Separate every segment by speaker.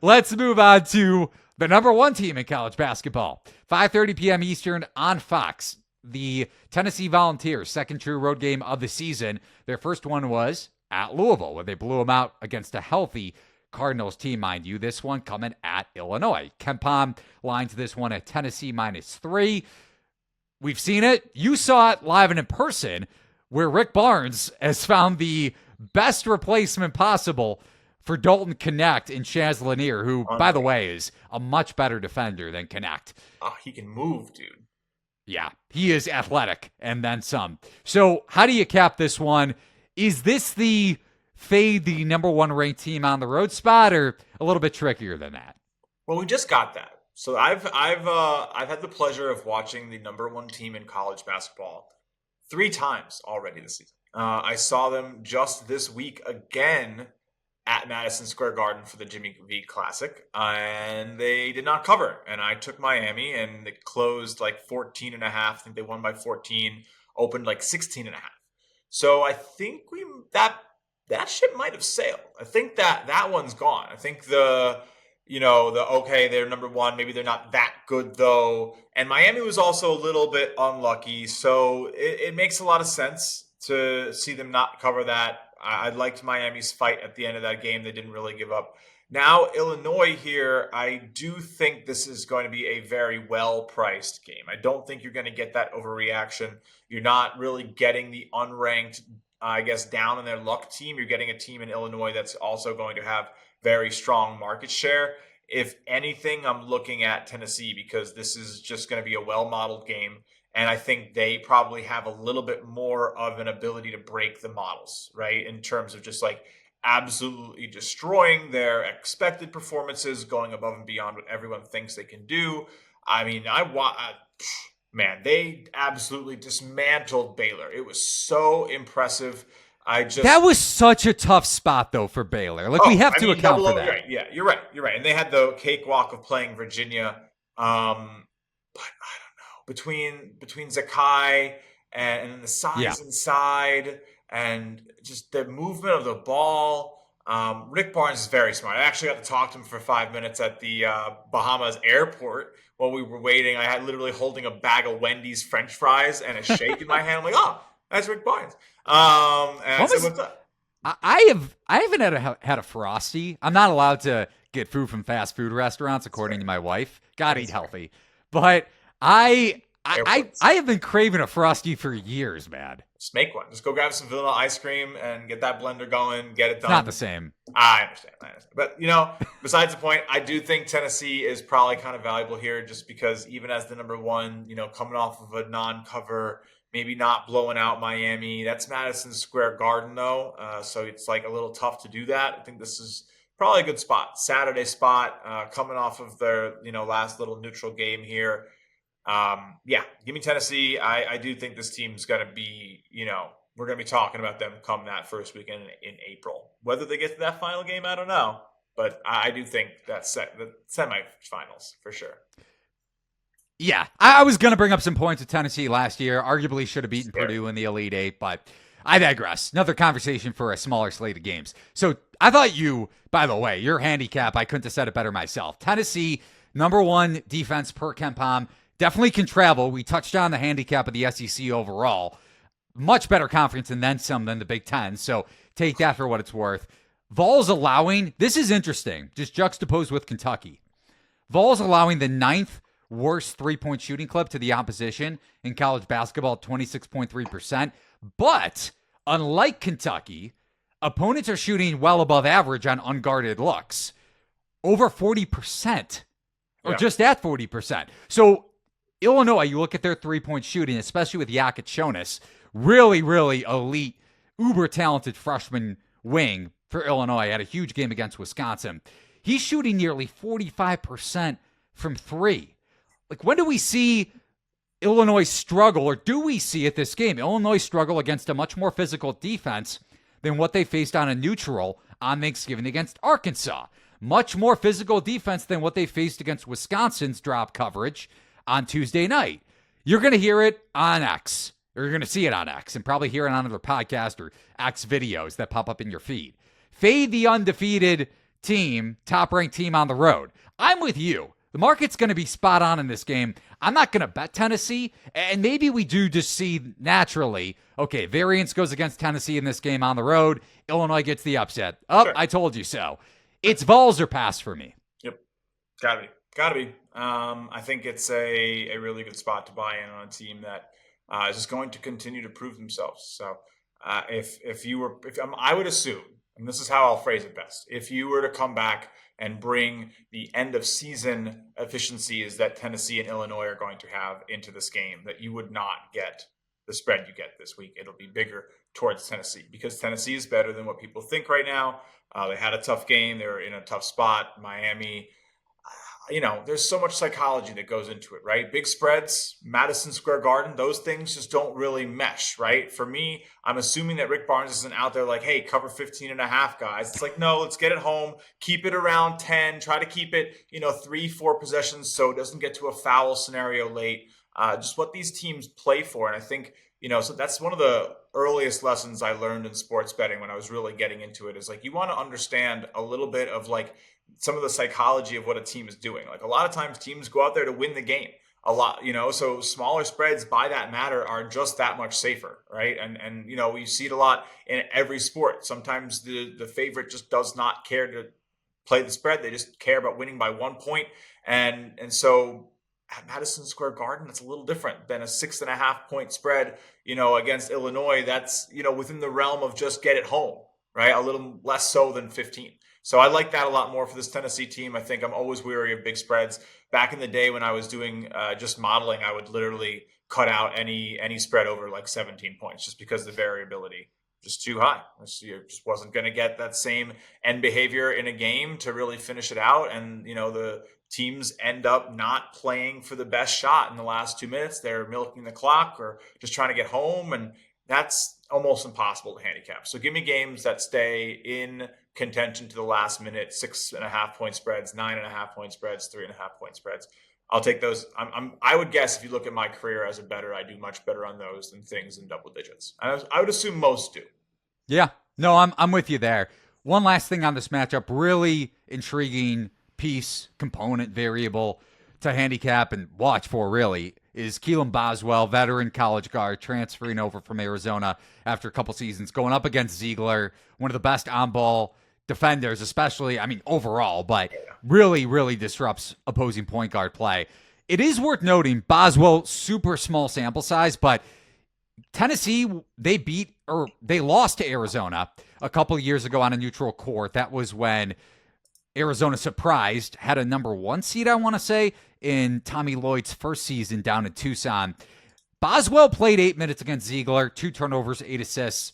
Speaker 1: let's move on to the number one team in college basketball. 5:30 p.m. Eastern on Fox. The Tennessee Volunteers, second true road game of the season. Their first one was at Louisville, where they blew them out against a healthy Cardinals team, mind you. This one coming at Illinois. KenPom lines this one at Tennessee -3. We've seen it. You saw it live and in person, where Rick Barnes has found the best replacement possible for Dalton Knecht in Chaz Lanier, who, by the way, is a much better defender than Knecht.
Speaker 2: Oh, he can move, dude.
Speaker 1: Yeah, he is athletic and then some. So how do you cap this one? Is this the fade the number one ranked team on the road spot, or a little bit trickier than that?
Speaker 2: Well, we just got that. So I've had the pleasure of watching the number one team in college basketball 3 times already this season. I saw them just this week again at Madison Square Garden for the Jimmy V Classic, and they did not cover. And I took Miami, and it closed like 14.5. I think they won by 14, opened like 16.5. So I think that ship might have sailed. I think that one's gone. I think okay, they're number one. Maybe they're not that good though. And Miami was also a little bit unlucky. So it makes a lot of sense to see them not cover that. I liked Miami's fight at the end of that game. They didn't really give up. Now, Illinois here, I do think this is going to be a very well-priced game. I don't think you're going to get that overreaction. You're not really getting the unranked, down in their luck team. You're getting a team in Illinois that's also going to have very strong market share. If anything, I'm looking at Tennessee because this is just going to be a well-modeled game. And I think they probably have a little bit more of an ability to break the models, right? In terms of just like absolutely destroying their expected performances, going above and beyond what everyone thinks they can do. I mean, they absolutely dismantled Baylor. It was so impressive.
Speaker 1: That was such a tough spot, though, for Baylor. We have to account for that.
Speaker 2: Right. Yeah, you're right. And they had the cakewalk of playing Virginia. But I don't know. Between Zakai and the size inside and just the movement of the ball, Rick Barnes is very smart. I actually got to talk to him for 5 minutes at the Bahamas airport while we were waiting. I had literally holding a bag of Wendy's French fries and a shake in my hand. I'm like, oh, that's Rick Barnes. And I said, what's up?
Speaker 1: I haven't had a Frosty. I'm not allowed to get food from fast food restaurants, according to my wife. Gotta eat healthy. But I have been craving a Frosty for years, man.
Speaker 2: Just make one. Just go grab some vanilla ice cream and get that blender going. Get it done.
Speaker 1: It's not the same.
Speaker 2: I understand. But, besides the point, I do think Tennessee is probably kind of valuable here just because even as the number one, coming off of a non-cover, maybe not blowing out Miami. That's Madison Square Garden, though. So it's like a little tough to do that. I think this is probably a good spot. Saturday spot, coming off of their, last little neutral game here. Give me Tennessee. I do think this team's going to be, we're going to be talking about them come that first weekend in April. Whether they get to that final game, I don't know. But I do think that's the semifinals for sure.
Speaker 1: Yeah, I was going to bring up some points with Tennessee last year. Arguably should have beaten Purdue in the Elite Eight, but I digress. Another conversation for a smaller slate of games. So I thought by the way, your handicap, I couldn't have said it better myself. Tennessee, number one defense per KenPom, definitely can travel. We touched on the handicap of the SEC overall. Much better conference and then some than the Big Ten, so take that for what it's worth. Vols allowing, this is interesting, just juxtaposed with Kentucky. Vols allowing the 9th worst three-point shooting clip to the opposition in college basketball, 26.3%. But unlike Kentucky, opponents are shooting well above average on unguarded looks. Over 40%. Or just at 40%. So Illinois, you look at their three-point shooting, especially with Jakic Jonas, really, really elite, uber-talented freshman wing for Illinois. Had a huge game against Wisconsin. He's shooting nearly 45% from three. When do we see Illinois struggle, or do we see at this game Illinois struggle against a much more physical defense than what they faced on a neutral on Thanksgiving against Arkansas? Much more physical defense than what they faced against Wisconsin's drop coverage on Tuesday night. You're going to hear it on X, or you're going to see it on X, and probably hear it on another podcast or X videos that pop up in your feed. Fade the undefeated team, top-ranked team on the road. I'm with you. The market's going to be spot on in this game. I'm not going to bet Tennessee, and maybe we do just see naturally, okay, variance goes against Tennessee in this game on the road. Illinois gets the upset. Oh, sure. I told you so. It's Vols or pass for me.
Speaker 2: Yep. Gotta be. I think it's a really good spot to buy in on a team that is just going to continue to prove themselves. So I would assume, and this is how I'll phrase it best, if you were to come back and bring the end of season efficiencies that Tennessee and Illinois are going to have into this game, that you would not get the spread you get this week. It'll be bigger towards Tennessee because Tennessee is better than what people think right now. They had a tough game. They were in a tough spot. Miami, there's so much psychology that goes into it, right? Big spreads, Madison Square Garden, those things just don't really mesh, right? For me, I'm assuming that Rick Barnes isn't out there like, hey, cover 15.5, guys. It's like, no, let's get it home, keep it around 10, try to keep it, 3-4 possessions so it doesn't get to a foul scenario late. Just what these teams play for. And I think, so that's one of the earliest lessons I learned in sports betting when I was really getting into it is like, you want to understand a little bit of like some of the psychology of what a team is doing. Like a lot of times teams go out there to win the game a lot, so smaller spreads by that matter are just that much safer. Right. And we see it a lot in every sport. Sometimes the favorite just does not care to play the spread. They just care about winning by 1 point. And so at Madison Square Garden, it's a little different than a 6.5 point spread, against Illinois. That's, within the realm of just get it home, right? A little less so than 15. So I like that a lot more for this Tennessee team. I think I'm always weary of big spreads. Back in the day when I was doing just modeling, I would literally cut out any spread over like 17 points just because the variability just too high. You just wasn't going to get that same end behavior in a game to really finish it out. And, the teams end up not playing for the best shot in the last 2 minutes. They're milking the clock or just trying to get home. And that's almost impossible to handicap. So give me games that stay in contention to the last minute, 6.5 point spreads, 9.5 point spreads, 3.5 point spreads. I'll take those. I would guess if you look at my career as a bettor, I do much better on those than things in double digits. I would assume most do.
Speaker 1: Yeah, no, I'm with you there. One last thing on this matchup, really intriguing piece, component, variable to handicap and watch for really is Keelan Boswell, veteran college guard, transferring over from Arizona after a couple seasons, going up against Ziegler, one of the best on-ball defenders, especially, overall, but really, really disrupts opposing point guard play. It is worth noting, Boswell, super small sample size, but Tennessee, they lost to Arizona a couple of years ago on a neutral court. That was when Arizona surprised, had a number 1 seed, I want to say, in Tommy Lloyd's first season down in Tucson. Boswell played 8 minutes against Ziegler, 2 turnovers, 8 assists.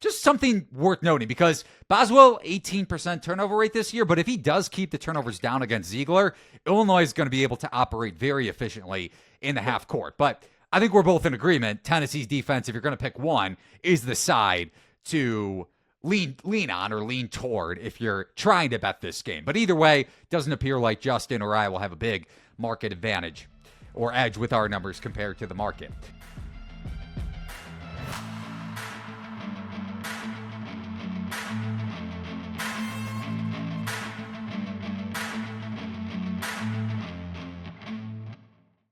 Speaker 1: Just something worth noting because Boswell, 18% turnover rate this year, but if he does keep the turnovers down against Ziegler, Illinois is going to be able to operate very efficiently in the half court. But I think we're both in agreement. Tennessee's defense, if you're going to pick one, is the side to lean on or lean toward if you're trying to bet this game. But either way, doesn't appear like Justin or I will have a big market advantage or edge with our numbers compared to the market.